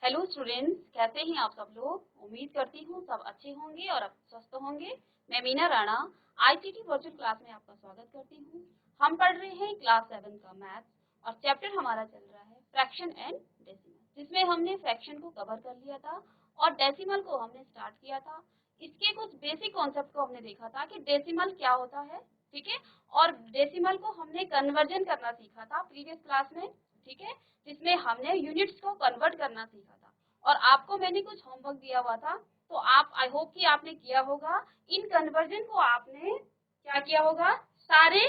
Hello students, कैसे हैं आप सब लोग। उम्मीद करती हूँ सब अच्छे होंगे और स्वस्थ होंगे। मैं Meena Rana ICT virtual class में आपका स्वागत करती हूँ। हम पढ़ रहे हैं क्लास 7 का मैथ्स और चैप्टर हमारा चल रहा है फ्रैक्शन एंड डेसिमल, जिसमें हमने फ्रैक्शन को कवर कर लिया था और डेसिमल को हमने स्टार्ट किया था। इसके कुछ बेसिक कॉन्सेप्ट को हमने देखा था कि डेसिमल क्या होता है, ठीक है। और डेसिमल को हमने कन्वर्जन करना सीखा था प्रीवियस क्लास में, ठीक है, जिसमें हमने यूनिट्स को कन्वर्ट करना सीखा था। और आपको मैंने कुछ होमवर्क दिया हुआ था, तो आप आई होप कि आपने किया होगा। इन कन्वर्जन को आपने क्या किया होगा, सारे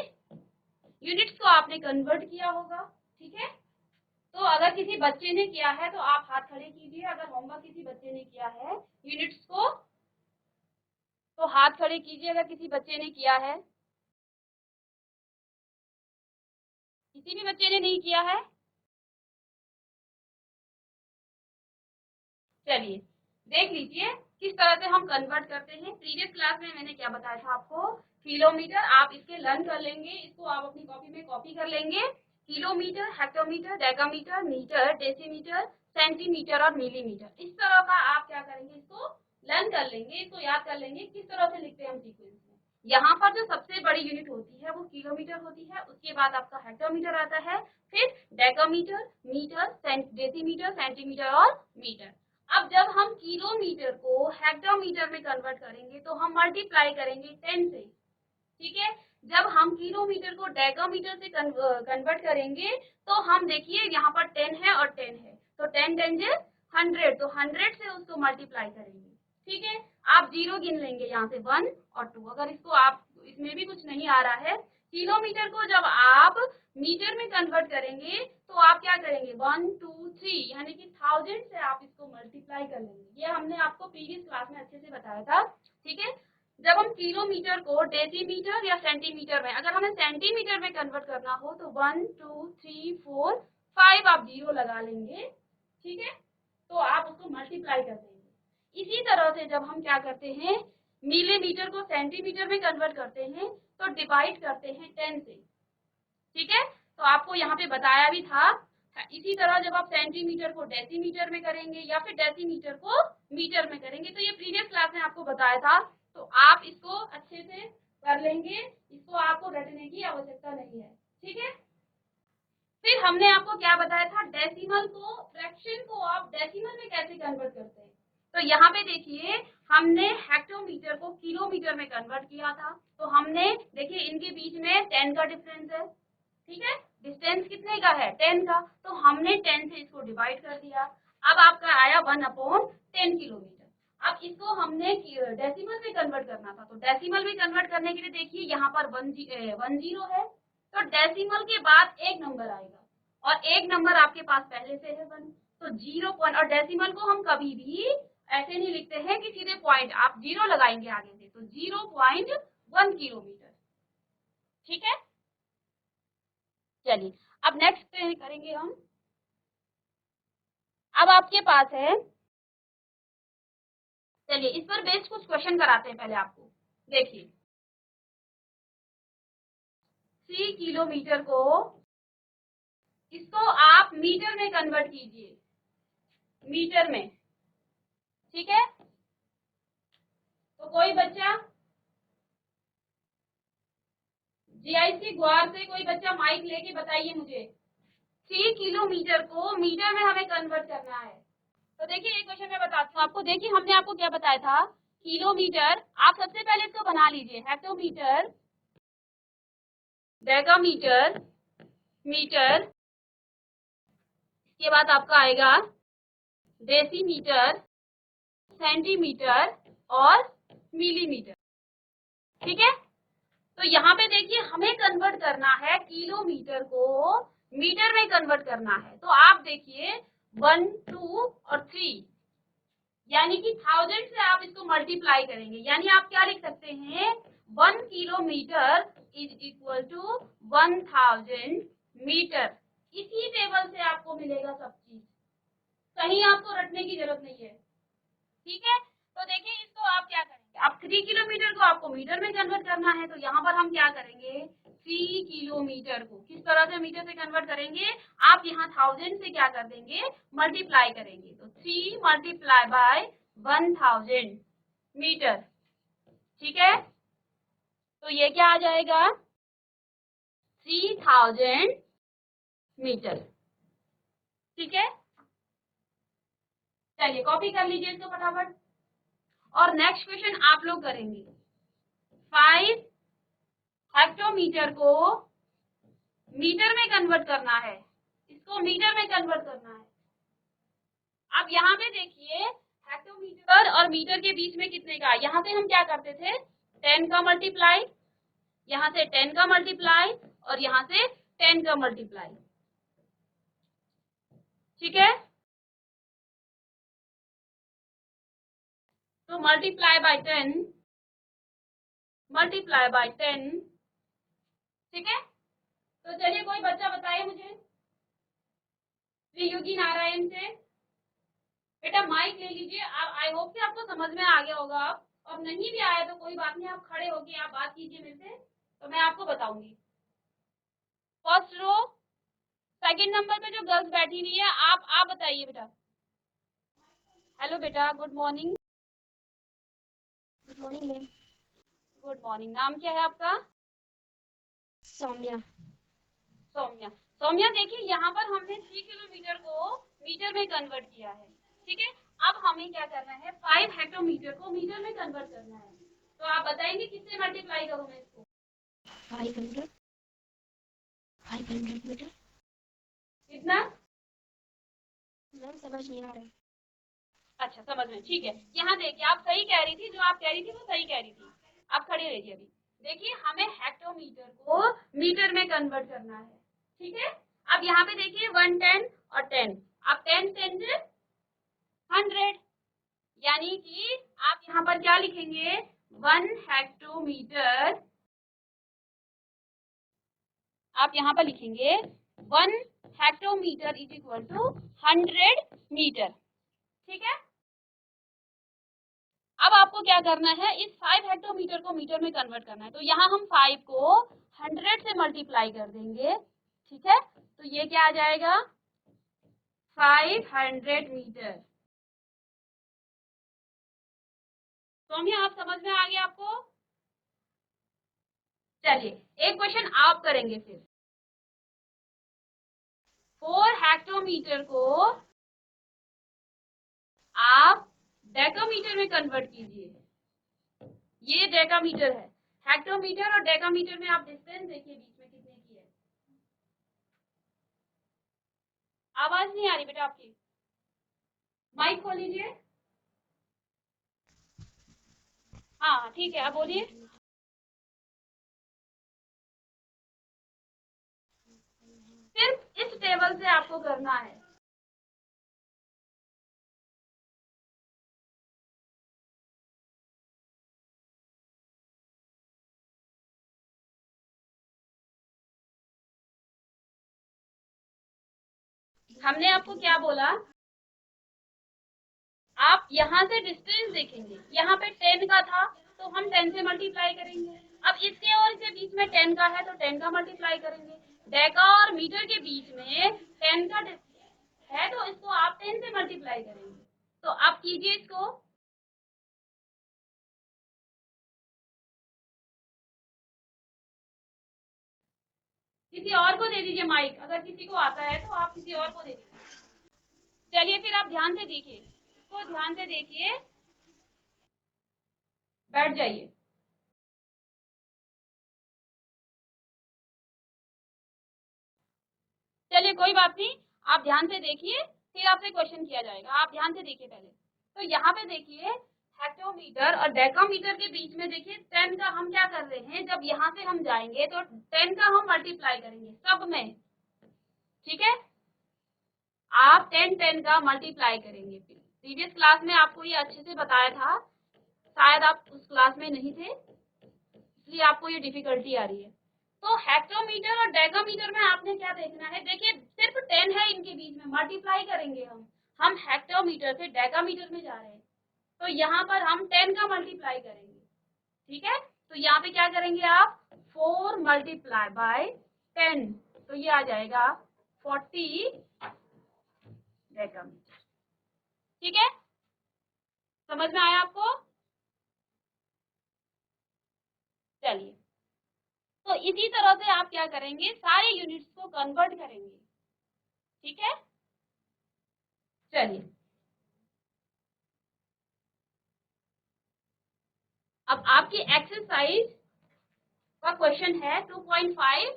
यूनिट्स को आपने कन्वर्ट किया होगा, ठीक है। तो अगर किसी बच्चे ने किया है तो आप हाथ खड़े कीजिए। अगर होमवर्क किसी बच्चे ने किया है यूनिट्स को, तो हाथ खड़े कीजिए अगर किसी बच्चे ने किया है। किसी भी बच्चे ने नहीं किया है, चलिए देख लीजिए किस तरह से हम कन्वर्ट करते हैं। प्रीवियस क्लास में मैंने क्या बताया था आपको, किलोमीटर। आप इसके लर्न कर लेंगे, इसको आप अपनी कॉपी में कॉपी कर लेंगे। Kilometre, hectometre, decametre, metre, decimetre, centimetre और मिलीमीटर, इस तरह का आप क्या करेंगे, इसको लर्न कर लेंगे, इसको याद कर लेंगे किस तरह से लिखते हैं हम सीक्वेंस में। यहाँ पर जो सबसे बड़ी यूनिट होती है वो किलोमीटर होती है, उसके बाद आपका हेक्टोमीटर आता है, फिर डेकामीटर, मीटर, डेसीमीटर, सेंटीमीटर और मीटर। अब जब हम किलोमीटर को हेक्टोमीटर में कन्वर्ट करेंगे तो हम मल्टीप्लाई करेंगे 10 से, ठीक है। जब हम किलोमीटर को डेकामीटर से कन्वर्ट करेंगे तो हम देखिए यहाँ पर 10 है और 10 है, तो 10 10 100, तो 100 से उसको मल्टीप्लाई करेंगे, ठीक है। आप जीरो गिन लेंगे यहाँ से 1 और 2। अगर इसको आप इसमें भी कुछ नहीं आ रहा है, किलोमीटर को जब आप मीटर में कन्वर्ट करेंगे तो आप क्या करेंगे 1 2 3 यानी कि 1000 से आप इसको मल्टीप्लाई कर लेंगे। ये हमने आपको प्रीवियस क्लास में अच्छे से बताया था, ठीक है। जब हम किलोमीटर को डेसीमीटर या सेंटीमीटर में, अगर हमें सेंटीमीटर में कन्वर्ट करना हो तो 1 2 3 4 5 आप जीरो लगा लेंगे, ठीक है। तो आप उसको मल्टीप्लाई कर देंगे। इसी तरह से जब हम क्या करते हैं, मिलीमीटर को सेंटीमीटर में कन्वर्ट करते हैं तो डिवाइड करते हैं 10 से, ठीक है। तो आपको यहाँ पे बताया भी था। इसी तरह जब आप सेंटीमीटर को डेसीमीटर में करेंगे या फिर डेसीमीटर को मीटर में करेंगे, तो ये प्रीवियस क्लास में आपको बताया था, तो आप इसको अच्छे से कर लेंगे, इसको आपको रटने की आवश्यकता नहीं है, ठीक है। फिर हमने आपको क्या बताया था, डेसिमल को, फ्रैक्शन को आप डेसिमल में कैसे कन्वर्ट करते हैं। तो यहाँ पे देखिए हमने हेक्टोमीटर को किलोमीटर में कन्वर्ट किया था, तो हमने देखिए इनके बीच में 10 का डिफरेंस है, ठीक है। डिस्टेंस कितने का है 10 का, तो हमने 10 से इसको डिवाइड कर दिया। अब आपका आया 1/10 किलोमीटर। अब इसको हमने डेसिमल में कन्वर्ट करना था, तो डेसिमल में कन्वर्ट करने के लिए देखिए यहाँ पर 1 जीरो है, तो डेसिमल के बाद एक नंबर आएगा और एक नंबर आपके पास पहले से है 1, तो 0 पॉइंट। और डेसिमल को हम कभी भी ऐसे नहीं लिखते हैं कि सीधे पॉइंट, आप जीरो लगाएंगे आगे से, तो 0.1 किलोमीटर, ठीक है। चलिए अब नेक्स्ट करेंगे हम। अब आपके पास है, चलिए इस पर बेस्ड कुछ क्वेश्चन कराते हैं पहले आपको। देखिए 3 किलोमीटर को, इसको आप मीटर में कन्वर्ट कीजिए, मीटर में, ठीक है। तो कोई बच्चा जीआईसी ग्वार से कोई बच्चा माइक लेके बताइए मुझे, 3 किलोमीटर को मीटर में हमें कन्वर्ट करना है। तो देखिए ये क्वेश्चन मैं बताती हूँ आपको। देखिए हमने आपको क्या बताया था, किलोमीटर, आप सबसे पहले इसको बना लीजिए, हेक्टोमीटर, डेकामीटर, मीटर, इसके बाद आपका आएगा डेसीमीटर, सेंटीमीटर और मिलीमीटर, ठीक है। तो यहाँ पे देखिए हमें कन्वर्ट करना है, किलोमीटर को मीटर में कन्वर्ट करना है। तो आप देखिए 1 2 और 3 यानी कि 1000 से आप इसको मल्टीप्लाई करेंगे, यानी आप क्या लिख सकते हैं, 1 kilometre is equal to 1000 metre. इसी टेबल से आपको मिलेगा सब चीज, कहीं आपको रटने की जरूरत नहीं है, ठीक है। तो देखिए इसको आप क्या करेंगे, आप 3 किलोमीटर को आपको मीटर में कन्वर्ट करना है, तो यहाँ पर हम क्या करेंगे, 3 किलोमीटर को किस तरह से मीटर से कन्वर्ट करेंगे, आप यहाँ 1000 से क्या कर देंगे, मल्टीप्लाई करेंगे। तो 3 मल्टीप्लाई बाय 1000 मीटर, ठीक है। तो ये क्या आ जाएगा, 3000 मीटर, ठीक है। चलिए कॉपी कर लीजिए इसको फटाफट। और नेक्स्ट क्वेश्चन आप लोग करेंगे, 5 हेक्टोमीटर को मीटर में कन्वर्ट करना है, इसको मीटर में कन्वर्ट करना है। अब यहाँ पे देखिए हेक्टोमीटर और मीटर के बीच में कितने का, यहाँ से हम क्या करते थे 10 का मल्टीप्लाई, यहाँ से 10 का मल्टीप्लाई और यहाँ से 10 का मल्टीप्लाई, ठीक है। तो मल्टीप्लाई बाय 10, मल्टीप्लाई बाय 10, ठीक है। तो चलिए कोई बच्चा बताइए मुझे, श्री योगी नारायण से। बेटा माइक ले लीजिए, आई होप कि आपको समझ में आ गया होगा। आप और नहीं भी आया तो कोई बात नहीं, आप खड़े होके आप बात कीजिए मेरे से, तो मैं आपको बताऊंगी। फर्स्ट रो सेकंड नंबर पे जो गर्ल्स बैठी हुई है, आप बताइए बेटा। हेलो बेटा, good morning. Good morning ma'am. Good morning, नाम क्या है आपका? सौम्या। सौम्या। सौम्या देखिए यहाँ पर हमने 3 किलोमीटर को मीटर में कन्वर्ट किया है, ठीक है। अब हमें क्या करना है, 5 हेक्टोमीटर को मीटर में कन्वर्ट करना है। तो आप बताएंगे किससे मल्टीप्लाई करूँ मैं इसको? 500 मीटर। कितना? मैम समझ नहीं आ रहा है। अच्छा समझ में, ठीक है। यहाँ देखिए आप सही कह रही थी, जो आप कह रही थी वो सही कह रही थी। आप खड़ी रहिए अभी। देखिए हमें हेक्टोमीटर को मीटर में कन्वर्ट करना है, ठीक है। अब यहाँ पे देखिए 110 और 10, अब 10 10 से 100, यानी कि आप यहाँ पर क्या लिखेंगे, 1 हेक्टोमीटर, आप यहाँ पर लिखेंगे 1 hectometre is equal to 100 metre, ठीक है। अब आपको क्या करना है, इस 5 हेक्टोमीटर को मीटर में कन्वर्ट करना है। तो यहाँ हम 5 को 100 से मल्टीप्लाई कर देंगे, ठीक है। तो ये क्या आ जाएगा, 500 मीटर। सौम्या आप समझ में आ गया आपको? चलिए एक क्वेश्चन आप करेंगे फिर। 4 हेक्टोमीटर को आप डेकामीटर में कन्वर्ट कीजिए। ये डेकामीटर है, हेक्टोमीटर और डेकामीटर में आप डिस्टेंस देखिए बीच में कितने की है। आवाज नहीं आ रही बेटा आपकी, माइक खोल लीजिए। हाँ ठीक है, आप बोलिए। सिर्फ इस टेबल से आपको करना है। हमने आपको क्या बोला, आप यहाँ से डिस्टेंस देखेंगे, यहाँ पे 10 का था तो हम 10 से मल्टीप्लाई करेंगे। अब इसके और इसके बीच में 10 का है तो 10 का मल्टीप्लाई करेंगे। डेका और मीटर के बीच में 10 का है तो इसको आप 10 से मल्टीप्लाई करेंगे। तो आप कीजिए इसको। किसी और को दे दीजिए माइक, अगर किसी को आता है तो आप किसी और को दे दीजिए। चलिए फिर आप ध्यान से देखिए, इसको ध्यान से देखिए, बैठ जाइए। चलिए कोई बात नहीं, आप ध्यान से देखिए, फिर आपसे क्वेश्चन किया जाएगा। आप ध्यान से देखिए पहले। तो यहाँ पे देखिए हेक्टोमीटर और डेकामीटर के बीच में देखिए 10 का हम क्या कर रहे हैं, जब यहाँ से हम जाएंगे तो 10 का हम मल्टीप्लाई करेंगे सब में, ठीक है। आप 10 10 का मल्टीप्लाई करेंगे। प्रीवियस क्लास में आपको ये अच्छे से बताया था, शायद आप उस क्लास में नहीं थे इसलिए आपको ये डिफिकल्टी आ रही है। तो हेक्टोमीटर और डेकामीटर में आपने क्या देखना है, देखिए सिर्फ 10 है इनके बीच में, मल्टीप्लाई करेंगे हम हेक्टोमीटर से डेकामीटर में जा रहे हैं तो यहाँ पर हम 10 का मल्टीप्लाई करेंगे, ठीक है। तो यहाँ पे क्या करेंगे आप 4 मल्टीप्लाई बाय 10, तो ये आ जाएगा 40 डेकामीटर। ठीक है, समझ में आया आपको? चलिए, तो इसी तरह से आप क्या करेंगे, सारे यूनिट्स को कन्वर्ट करेंगे। ठीक है, चलिए अब आपकी एक्सरसाइज का क्वेश्चन है 2.5।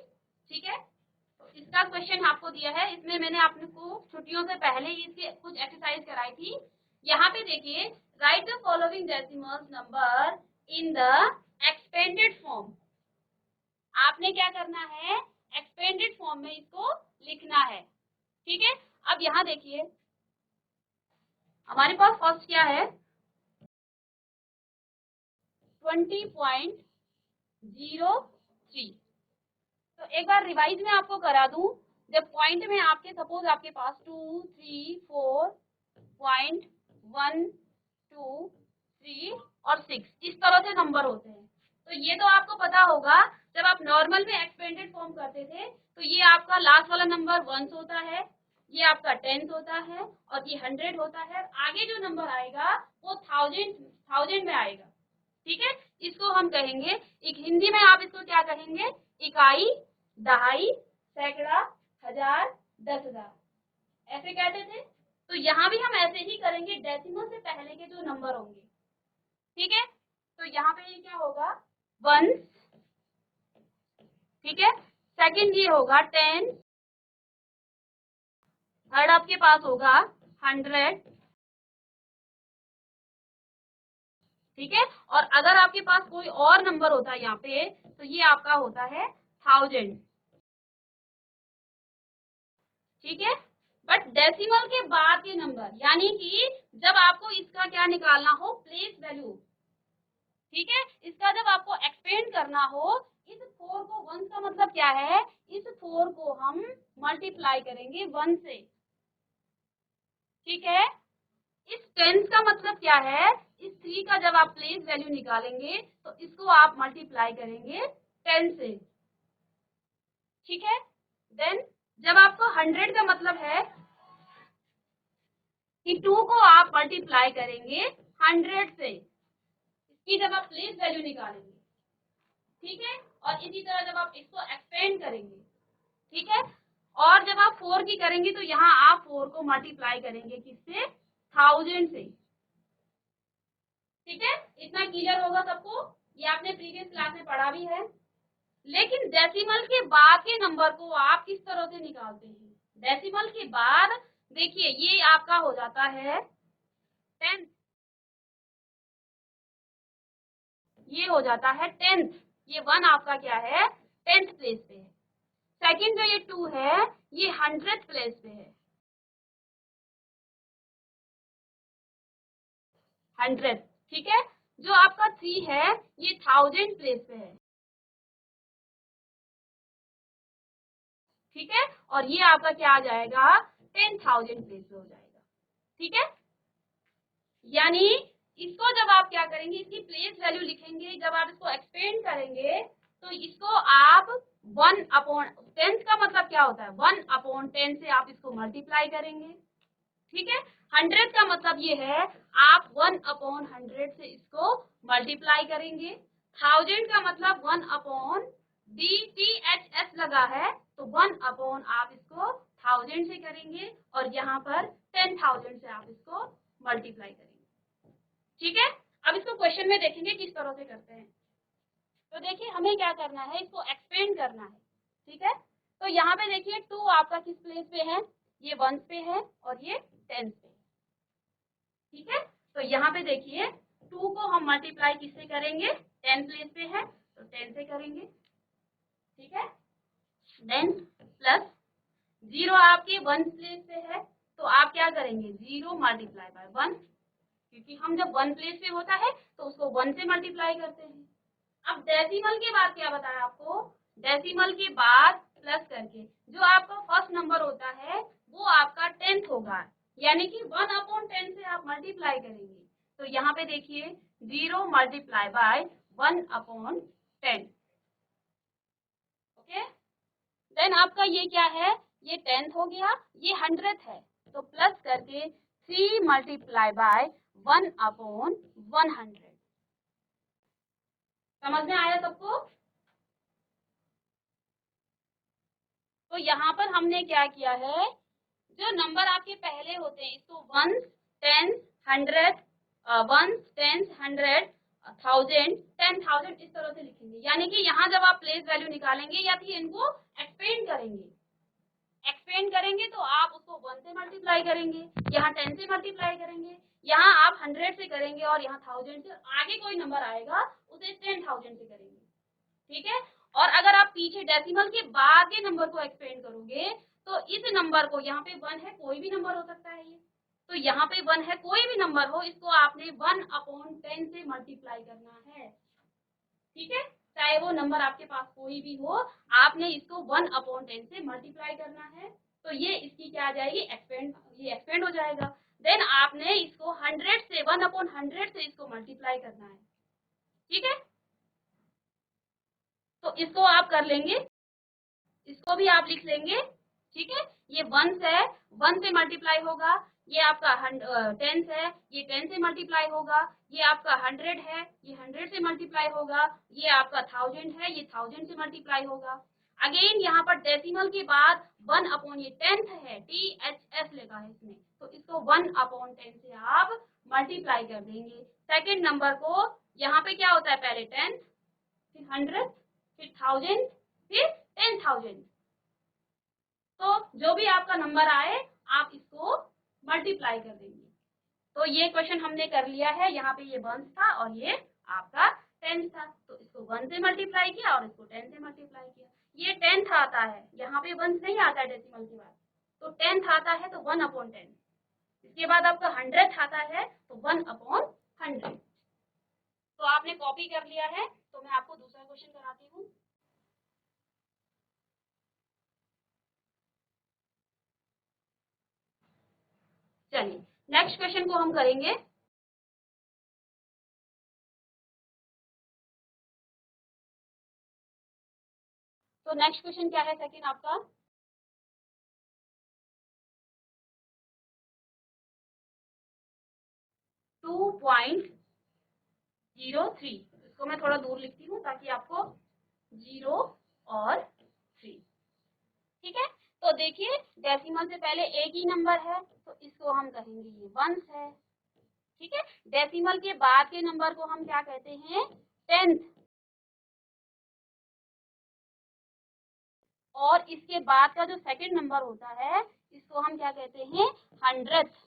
ठीक है, इसका क्वेश्चन आपको दिया है, इसमें मैंने आपको छुट्टियों से पहले ही इसकी कुछ एक्सरसाइज कराई थी। यहाँ पे देखिए, right the following decimals number in the expanded form. आपने क्या करना है, एक्सपेंडेड फॉर्म में इसको लिखना है। ठीक है, अब यहाँ देखिए हमारे पास फर्स्ट क्या है 20.03। तो एक बार रिवाइज में आपको करा दूं, जब पॉइंट में आपके सपोज आपके पास 2, 3, 4, 1, 2, 3 और 6 इस तरह से नंबर होते हैं। तो ये तो आपको पता होगा, जब आप नॉर्मल में एक्सपेंडेड फॉर्म करते थे तो ये आपका लास्ट वाला नंबर 1 होता है, ये आपका 10 होता है और ये 100 होता है। आगे जो नंबर आएगा वो थाउजेंड में आएगा। ठीक है, इसको हम कहेंगे, एक हिंदी में आप इसको क्या कहेंगे, इकाई, दहाई, सैकड़ा, हजार, 10,000 ऐसे कहते थे। तो यहाँ भी हम ऐसे ही करेंगे, डेसिमल से पहले के जो नंबर होंगे। ठीक है, तो यहाँ पे ये क्या होगा 1। ठीक है, सेकंड ये होगा 10, थर्ड आपके पास होगा 100। ठीक है, और अगर आपके पास कोई और नंबर होता है यहाँ पे तो ये आपका होता है 1000। ठीक है, बट डेसिमल के बाद के नंबर, यानी कि जब आपको इसका क्या निकालना हो, प्लेस वैल्यू। ठीक है, इसका जब आपको एक्सपेंड करना हो, इस 4 को 1 का मतलब क्या है, इस 4 को हम मल्टीप्लाई करेंगे 1 से। ठीक है, इस 10 का मतलब क्या है, इस 3 का जब आप प्लेस वैल्यू निकालेंगे तो इसको आप मल्टीप्लाई करेंगे 10 से। ठीक है, देन जब आपको 100 का मतलब है कि 2 को आप मल्टीप्लाई करेंगे 100 से, इसकी जब आप प्लेस वैल्यू निकालेंगे। ठीक है, और इसी तरह जब आप इसको एक्सपेंड करेंगे। ठीक है, और जब आप 4 की करेंगे तो यहाँ आप 4 को मल्टीप्लाई करेंगे किससे, 1000 से। ठीक है, इतना क्लियर होगा सबको, ये आपने प्रीवियस क्लास में पढ़ा भी है। लेकिन डेसिमल के बाद के नंबर को आप किस तरह से निकालते हैं, डेसिमल के बाद देखिए ये आपका हो जाता है 10, ये हो जाता है 10th, ये 1 आपका क्या है 10th प्लेस पे है। सेकंड जो ये 2 है ये 100th प्लेस पे है, 100। ठीक है, जो आपका 3 है ये 1000 प्लेस पे है। ठीक है, और ये आपका क्या आ जाएगा 10,000 प्लेस पे हो जाएगा। ठीक है, यानी इसको जब आप क्या करेंगे, इसकी प्लेस वैल्यू लिखेंगे, जब आप इसको एक्सपेंड करेंगे तो इसको आप 1/10 का मतलब क्या होता है, 1/10 से आप इसको मल्टीप्लाई करेंगे। ठीक है, 100 का मतलब ये है आप 1/100 से इसको मल्टीप्लाई करेंगे। 1000 का मतलब 1/DTHS लगा है तो 1/ आप इसको 1000 से करेंगे और यहाँ पर 10,000 से आप इसको मल्टीप्लाई करेंगे। ठीक है, अब इसको क्वेश्चन में देखेंगे किस तरह से करते हैं। तो देखिए हमें क्या करना है, इसको एक्सपेंड करना है। ठीक है, तो यहाँ पे देखिए 2 आपका किस प्लेस पे है, ये 1 पे है और ये 10 पे है। ठीक है, तो यहाँ पे देखिए 2 को हम मल्टीप्लाई किससे करेंगे, 10 प्लेस पे है तो 10 से करेंगे। ठीक है, देन प्लस 0 आपके 1 प्लेस पे है तो आप क्या करेंगे 0 मल्टीप्लाई बाय 1, क्योंकि हम जब 1 प्लेस पे होता है तो उसको 1 से मल्टीप्लाई करते हैं। अब डेसिमल के बाद क्या बताया आपको, डेसिमल के बाद प्लस करके जो आपका फर्स्ट नंबर होता है वो आपका 10th होगा, यानी कि 1/10 से आप मल्टीप्लाई करेंगे। तो यहाँ पे देखिए 0 मल्टीप्लाई बाय 1/10। ओके, देन आपका ये क्या है, ये 10th हो गया, ये 100th है, तो प्लस करके 3 मल्टीप्लाई बाय 1/100। समझ में आया सबको? तो यहाँ पर हमने क्या किया है, जो नंबर आपके पहले होते हैं इसको 1, 10, 100, 1, 10, 100, 1000, 10,000 इस तरह से लिखेंगे। यानी कि यहाँ जब आप प्लेस वैल्यू निकालेंगे या फिर इनको एक्सपेंड करेंगे, तो आप उसको 1 से मल्टीप्लाई करेंगे, यहाँ 10 से मल्टीप्लाई करेंगे, यहाँ आप 100 से करेंगे और यहाँ 1000 से, आगे कोई नंबर आएगा उसे 10,000 से करेंगे। ठीक है, और अगर आप पीछे डेसिमल के बाद के नंबर को एक्सपेंड करोगे तो इस नंबर को, यहाँ पे 1 है, कोई भी नंबर हो सकता है ये, तो यहाँ पे 1 है, कोई भी नंबर हो, इसको आपने 1/10 से मल्टीप्लाई करना है। ठीक है, चाहे वो नंबर आपके पास कोई भी हो, आपने इसको 1/10 से मल्टीप्लाई करना है। तो ये इसकी क्या आ जाएगी, एक्सपेंड, ये एक्सपेंड हो जाएगा। देन आपने इसको 100 से 1/100 से इसको मल्टीप्लाई करना है। ठीक है, तो इसको आप कर लेंगे, इसको भी आप लिख लेंगे। ठीक है, ये 1 है, 1 से मल्टीप्लाई होगा, ये आपका 10 है, ये 10 से मल्टीप्लाई होगा, ये आपका 100 है, ये 100 से मल्टीप्लाई होगा, ये आपका 1000 है, ये 1000 से मल्टीप्लाई होगा। अगेन यहाँ पर डेसिमल के बाद 1/, ये 10th है, THS लिखा है इसमें, तो इसको 1/10 से आप मल्टीप्लाई कर देंगे। सेकेंड नंबर को, यहाँ पे क्या होता है, पहले 10, फिर 100, फिर 1000, फिर 10,000। तो जो भी आपका नंबर आए आप इसको मल्टीप्लाई कर देंगे। तो ये क्वेश्चन हमने कर लिया है, यहाँ पे ये 1 था और ये आपका 10 था, तो इसको 1 से मल्टीप्लाई किया और इसको 10 से मल्टीप्लाई किया। ये 10th आता है, यहाँ पे 1 नहीं आता है डेसिमल के बाद, तो 10th आता है तो 1/10। इसके बाद आपका 100th आता है तो 1/100। तो आपने कॉपी कर लिया है, तो मैं आपको दूसरा क्वेश्चन कराती हूँ। चलिए नेक्स्ट क्वेश्चन को हम करेंगे। तो नेक्स्ट क्वेश्चन क्या है, सेकंड आपका, 2.03। इसको मैं थोड़ा दूर लिखती हूँ ताकि आपको 0 और 3। ठीक है, तो देखिए डेसिमल से पहले एक ही नंबर है, तो इसको हम कहेंगे ये 1 है। ठीक है, डेसिमल के बाद के नंबर को हम क्या कहते हैं, 10th, और इसके बाद का जो सेकंड नंबर होता है इसको हम क्या कहते हैं, 100th।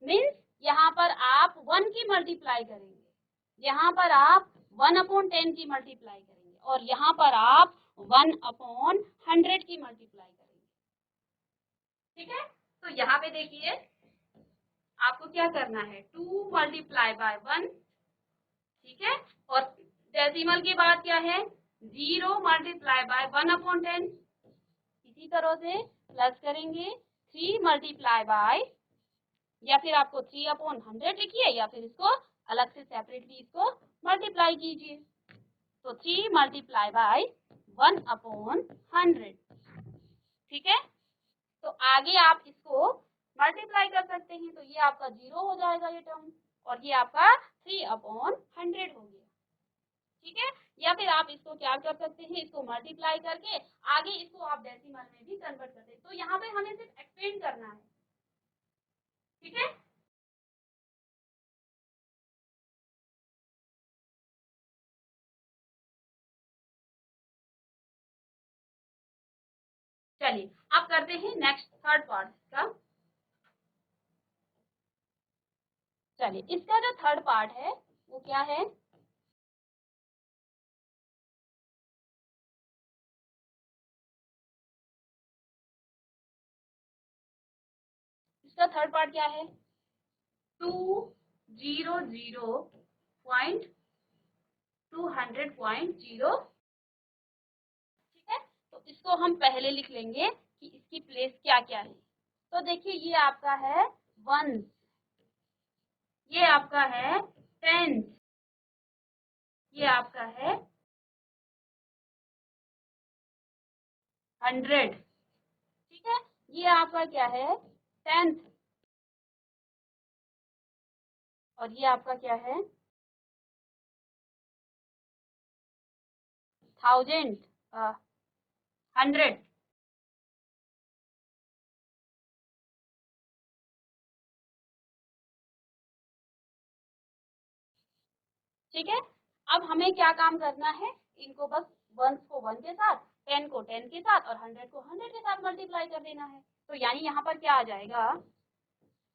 मीन्स यहाँ पर आप 1 की मल्टीप्लाई करेंगे, यहाँ पर आप 1/10 की मल्टीप्लाई करेंगे, और यहाँ पर आप 1/100 की मल्टीप्लाई करेंगे। ठीक है, तो यहाँ पे देखिए आपको क्या करना है, 2 मल्टीप्लाई बाय 1। ठीक है, और डेसिमल के बाद क्या है, 0 मल्टीप्लाई बाय 1/10। इसी तरह से प्लस करेंगे, 3 मल्टीप्लाई बाय, या फिर आपको 3/100 लिखिए, या फिर इसको अलग से सेपरेटली इसको मल्टीप्लाई कीजिए। तो 3 मल्टीप्लाई बाय 1/100। ठीक है, तो आगे आप इसको मल्टीप्लाई कर सकते हैं, तो ये आपका 0 हो जाएगा ये टर्म, और ये आपका 3/100 हो गया। ठीक है, या फिर आप इसको क्या कर सकते हैं, इसको मल्टीप्लाई करके आगे इसको आप डेसिमल में भी कन्वर्ट कर सकते हैं। तो यहाँ पे हमें सिर्फ एक्सपेंड करना है। ठीक है, चलिए अब करते हैं नेक्स्ट थर्ड पार्ट का। चलिए इसका जो थर्ड पार्ट है वो क्या है, इसका थर्ड पार्ट क्या है, 200.200.0। ठीक है, तो इसको हम पहले लिख लेंगे कि इसकी प्लेस क्या क्या है। तो देखिए ये आपका है 1 ये आपका है टेंथ, ये आपका है 100, ठीक है। ये आपका क्या है 10th, और ये आपका क्या है 1000, 100। ठीक है, अब हमें क्या काम करना है, इनको बस 1 को 1 के साथ, 10 को 10 के साथ और 100 को 100 के साथ मल्टीप्लाई कर देना है। तो यानी यहाँ पर क्या आ जाएगा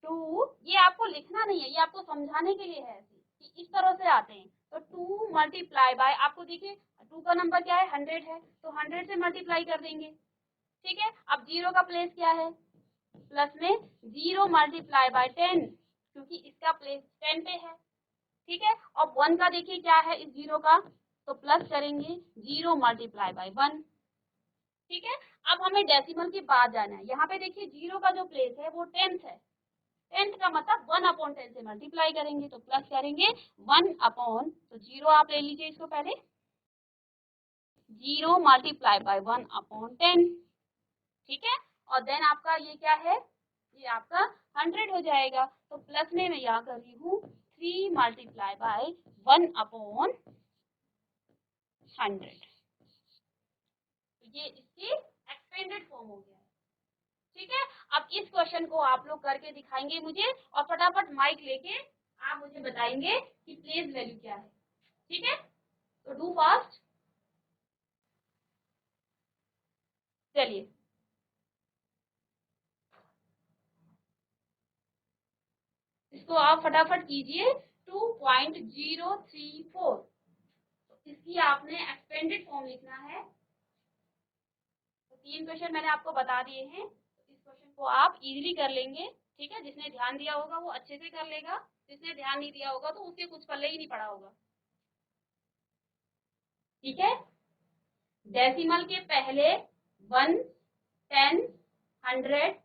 2, ये आपको लिखना नहीं है, ये आपको समझाने के लिए है ऐसे कि इस तरह से आते हैं। तो 2 मल्टीप्लाई बाय, आपको देखिए 2 का नंबर क्या है 100 है, तो 100 से मल्टीप्लाई कर देंगे। ठीक है, अब 0 का प्लेस क्या है, प्लस में 0 मल्टीप्लाई बाय 10, क्योंकि इसका प्लेस 10 पे है। ठीक है, और 1 का देखिए क्या है इस 0 का, तो प्लस करेंगे 0 मल्टीप्लाई बाय 1। ठीक है, अब हमें डेसिमल के बाद जाना है। यहाँ पे देखिए 0 का जो प्लेस है वो 10th है, 10th का मतलब 1/10 से मल्टीप्लाई करेंगे, तो प्लस करेंगे 1 अपॉन, तो 0 आप ले लीजिए इसको पहले, 0 मल्टीप्लाई बाय 1/10। ठीक है, और देन आपका ये क्या है, ये आपका 100 हो जाएगा। तो प्लस में मैं यहाँ कर रही हूँ 3 मल्टीप्लाई बाय 1/100। ये इसकी एक्सपेंडेड फॉर्म हो गया है। ठीक है, अब इस क्वेश्चन को आप लोग करके दिखाएंगे मुझे, और फटाफट माइक लेके आप मुझे बताएंगे कि प्लेस वैल्यू क्या है। ठीक है, तो डू फास्ट, चलिए। इसको आप फटाफट कीजिए 2.034, तो इसकी आपने एक्सपेंडेड फॉर्म लिखना है। तो 3 क्वेश्चन मैंने आपको बता दिए हैं, तो इस क्वेश्चन को आप इजीली कर लेंगे। ठीक है, जिसने ध्यान दिया होगा वो अच्छे से कर लेगा, जिसने ध्यान नहीं दिया होगा तो उसके कुछ पल्ले ही नहीं पड़ा होगा। ठीक है, डेसिमल के पहले 1, 10, 100,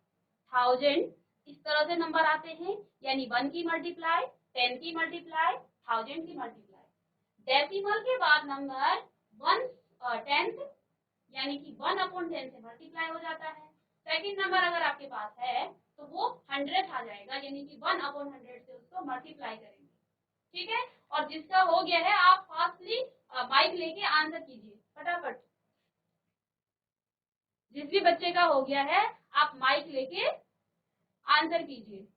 1000 इस तरह से नंबर आते हैं, यानी 1 की मल्टीप्लाई, 10 की मल्टीप्लाई, 1000 की मल्टीप्लाई। डेसिमल के बाद नंबर 1 10th, यानी कि 1/10 से मल्टीप्लाई हो जाता है। सेकंड नंबर अगर आपके पास है तो वो 100 आ जाएगा, यानी कि 1/100 से उसको मल्टीप्लाई करेंगे। ठीक है, और जिसका हो गया है आप फास्टली माइक लेके आंसर कीजिए फटाफट। जिस भी बच्चे का हो गया है आप माइक लेके आंसर कीजिए।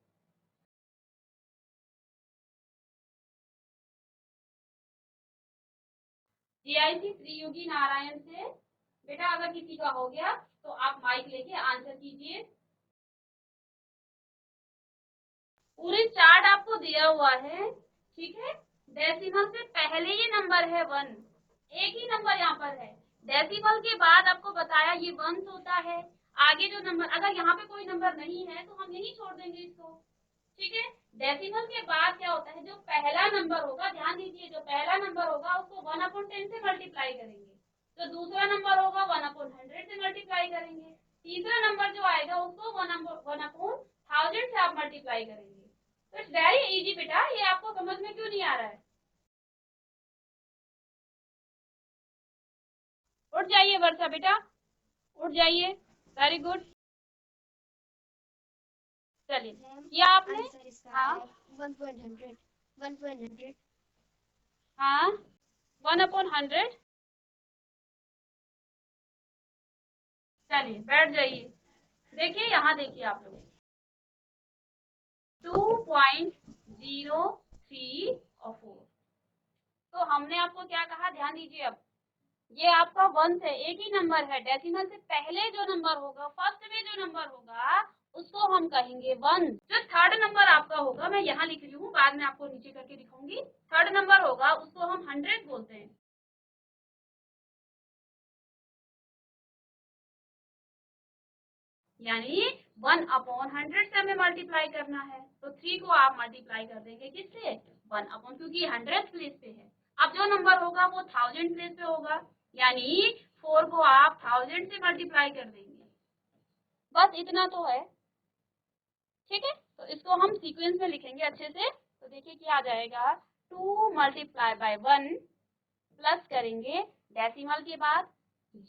जीआईसी त्रियोगी नारायण से बेटा अगर किसी का हो गया तो आप माइक लेके आंसर कीजिए। पूरी चार्ट आपको दिया हुआ है। ठीक है, डेसिमल से पहले ये नंबर है 1, एक ही नंबर यहाँ पर है। डेसिमल के बाद आपको बताया ये 1 होता है। आगे जो नंबर, अगर यहाँ पे कोई नंबर नहीं है तो हम यही छोड़ देंगे इसको। ठीक है, डेसिमल के बाद क्या होता है, जो पहला नंबर होगा, ध्यान दीजिए, जो पहला नंबर होगा उसको 1/10 से मल्टीप्लाई करेंगे, जो दूसरा नंबर होगा 1/100 से मल्टीप्लाई करेंगे, तीसरा नंबर जो आएगा उसको 1/1000 से आप मल्टीप्लाई करेंगे। तो इट्स वेरी इजी बेटा, ये आपको समझ में क्यों नहीं आ रहा है? उठ जाइए वर्षा बेटा, उठ जाइए, वेरी गुड। चलिए, ये आपने, आंसर इसका हाँ है 1/100, 1/100। हाँ 1/100। चलिए बैठ जाइए, देखिए यहाँ देखिए आप लोग 2.034। तो हमने आपको क्या कहा, ध्यान दीजिए। अब ये आपका 1 से एक ही नंबर है, डेसिमल से पहले जो नंबर होगा, फर्स्ट में जो नंबर होगा उसको हम कहेंगे 1। जो थर्ड नंबर आपका होगा, मैं यहाँ लिख रही हूँ, बाद में आपको नीचे करके दिखाऊंगी, थर्ड नंबर होगा उसको हम 100 बोलते हैं। यानी 1/100 से हमें मल्टीप्लाई करना है, तो 3 को आप मल्टीप्लाई कर देंगे किससे, 1/, क्योंकि 100 प्लेस पे है। अब जो नंबर होगा वो 1000 प्लेस पे होगा, यानी 4 को आप 1000 से मल्टीप्लाई कर देंगे। बस इतना तो है। ठीक है, तो इसको हम सीक्वेंस में लिखेंगे अच्छे से। तो तो देखिए क्या आ जाएगा, 2 मल्टीप्लाई बाय 1 प्लस करेंगे डेसिमल के बाद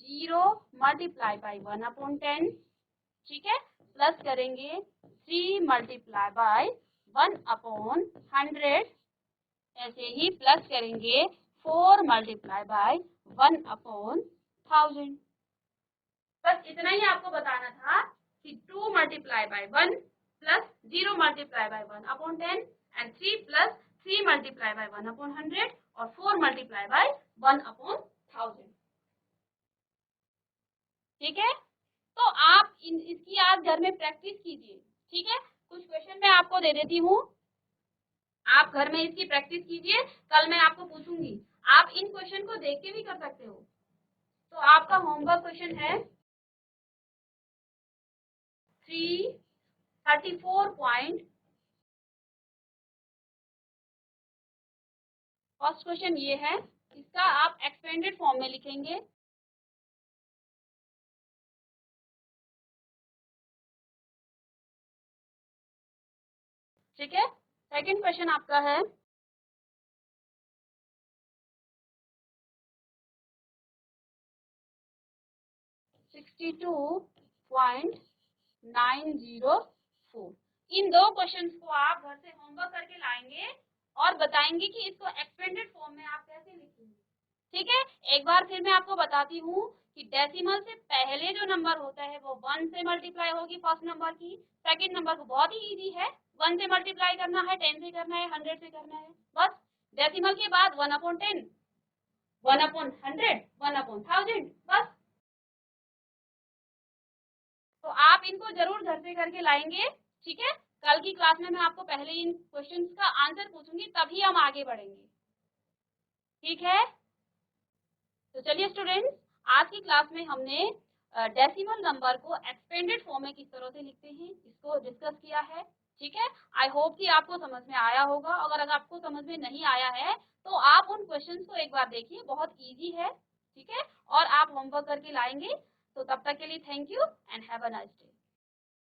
0 मल्टीप्लाई बाय 1/10, ठीक है, प्लस करेंगे 3 मल्टीप्लाई बाय 1/100, ऐसे ही प्लस करेंगे 4 मल्टीप्लाई बाय 1/1000। बस इतना ही आपको बताना था कि 2 multiply by 1 plus 0 multiply by 1/10 and 3 plus 3 multiply by 1/100 और 4 मल्टीप्लाई बाय 1/1000। ठीक है, तो आप इसकी आज घर में प्रैक्टिस कीजिए। ठीक है, कुछ क्वेश्चन मैं आपको दे देती हूँ, आप घर में इसकी प्रैक्टिस कीजिए। कल मैं आपको पूछूंगी, आप इन क्वेश्चन को देख के भी कर सकते हो। तो आपका होमवर्क क्वेश्चन है 34 फर्स्ट क्वेश्चन ये है, इसका आप एक्सपेंडेड फॉर्म में लिखेंगे। ठीक है, सेकंड क्वेश्चन आपका है 62.904। इन दो क्वेश्चंस को आप घर से होमवर्क करके लाएंगे और बताएंगे कि इसको एक्सपेंडेड फॉर्म में आप कैसे लिखेंगे। ठीक है, एक बार फिर मैं आपको बताती हूँ कि डेसिमल से पहले जो नंबर होता है वो 1 से मल्टीप्लाई होगी फर्स्ट नंबर की। सेकंड नंबर को बहुत ही इजी है, 1 से मल्टीप्लाई करना है, 10 से करना है, 100 से करना है, बस। डेसिमल के बाद 1/10, 1/100, 1/1000, बस। तो आप इनको जरूर घर से करके लाएंगे। ठीक है, कल की क्लास में मैं आपको पहले इन क्वेश्चंस का आंसर पूछूंगी, तभी हम आगे बढ़ेंगे। ठीक है, तो चलिए स्टूडेंट्स, आज की क्लास में हमने डेसिमल नंबर को एक्सपेंडेड फॉर्म में किस तरह से लिखते हैं इसको डिस्कस किया है। ठीक है, आई होप कि आपको समझ में आया होगा। अगर आपको समझ में नहीं आया है तो आप उन क्वेश्चंस को एक बार देखिए, बहुत इजी है। ठीक है, और आप होमवर्क करके लाएंगे। तो तब तक के लिए thank you and have a nice day.